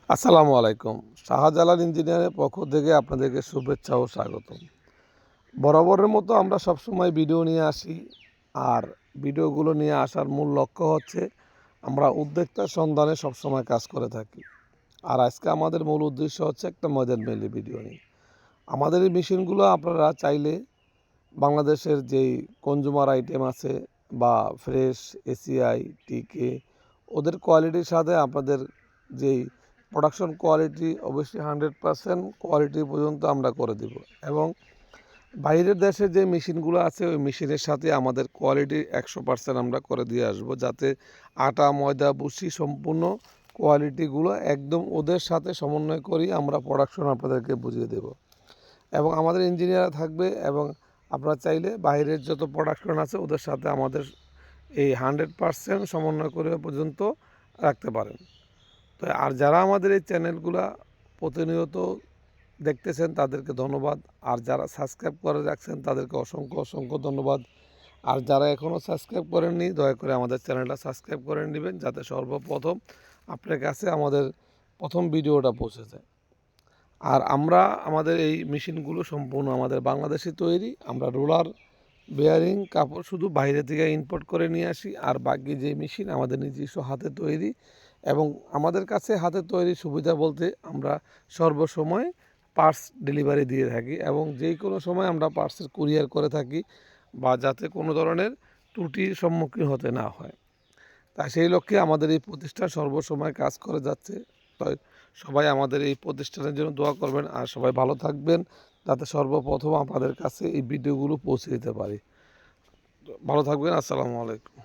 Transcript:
আসসালামু আলাইকুম। শাহজালাল ইঞ্জিনিয়ারের পক্ষ থেকে আপনাদেরকে শুভেচ্ছা ও স্বাগতম। বরাবরের মতো আমরা সবসময় ভিডিও নিয়ে আসি, আর ভিডিওগুলো নিয়ে আসার মূল লক্ষ্য হচ্ছে আমরা উদ্যোক্তার সন্ধানে সবসময় কাজ করে থাকি। আর আজকে আমাদের মূল উদ্দেশ্য হচ্ছে একটা ময়দান মেইলি ভিডিও নিয়ে। আমাদের এই মেশিনগুলো আপনারা চাইলে বাংলাদেশের যেই কনজুমার আইটেম আছে বা ফ্রেশ, এসিআই, টিকে, ওদের কোয়ালিটির সাথে আপনাদের যেই প্রোডাকশন কোয়ালিটি অবশ্যই 100% কোয়ালিটি পর্যন্ত আমরা করে দিব। এবং বাইরের দেশের যে মেশিনগুলো আছে ওই মেশিনের সাথে আমাদের কোয়ালিটি 100% আমরা করে দিয়ে আসবো, যাতে আটা, ময়দা, ভুসি সম্পূর্ণ কোয়ালিটিগুলো একদম ওদের সাথে সমন্বয় করি আমরা প্রোডাকশন আপনাদেরকে বুঝিয়ে দেব। এবং আমাদের ইঞ্জিনিয়ার থাকবে, এবং আপনারা চাইলে বাইরের যত প্রোডাকশন আছে ওদের সাথে আমাদের এই 100% সমন্বয় করে পর্যন্ত রাখতে পারেন। তো আর যারা আমাদের এই চ্যানেলগুলো প্রতিনিয়ত দেখতেছেন তাদেরকে ধন্যবাদ, আর যারা সাবস্ক্রাইব করে রাখছেন তাদেরকে অসংখ্য অসংখ্য ধন্যবাদ। আর যারা এখনও সাবস্ক্রাইব করেননি দয়া করে আমাদের চ্যানেলটা সাবস্ক্রাইব করে নেবেন, যাতে সর্বপ্রথম আপনার কাছে আমাদের প্রথম ভিডিওটা পৌঁছে যায়। আর আমরা আমাদের এই মেশিনগুলো সম্পূর্ণ আমাদের বাংলাদেশে তৈরি। আমরা রোলার, বেয়ারিং, কাপড় শুধু বাইরে থেকে ইম্পোর্ট করে নিয়ে আসি, আর বাকি যে মেশিন আমাদের নিজস্ব হাতে তৈরি। এবং আমাদের কাছে হাতে তৈরি সুবিধা বলতে আমরা সর্বসময় পার্টস ডেলিভারি দিয়ে থাকি, এবং যেই কোনো সময় আমরা পার্টসের কুরিয়ার করে থাকি, বা যাতে কোনো ধরনের ত্রুটির সম্মুখীন হতে না হয়। তাই সেই লক্ষ্যে আমাদের এই প্রতিষ্ঠান সর্বসময় কাজ করে যাচ্ছে। তাই সবাই আমাদের এই প্রতিষ্ঠানের জন্য দোয়া করবেন, আর সবাই ভালো থাকবেন, যাতে সর্বপ্রথম আপনাদের কাছে এই ভিডিওগুলো পৌঁছে দিতে পারি। ভালো থাকবেন। আসসালামু আলাইকুম।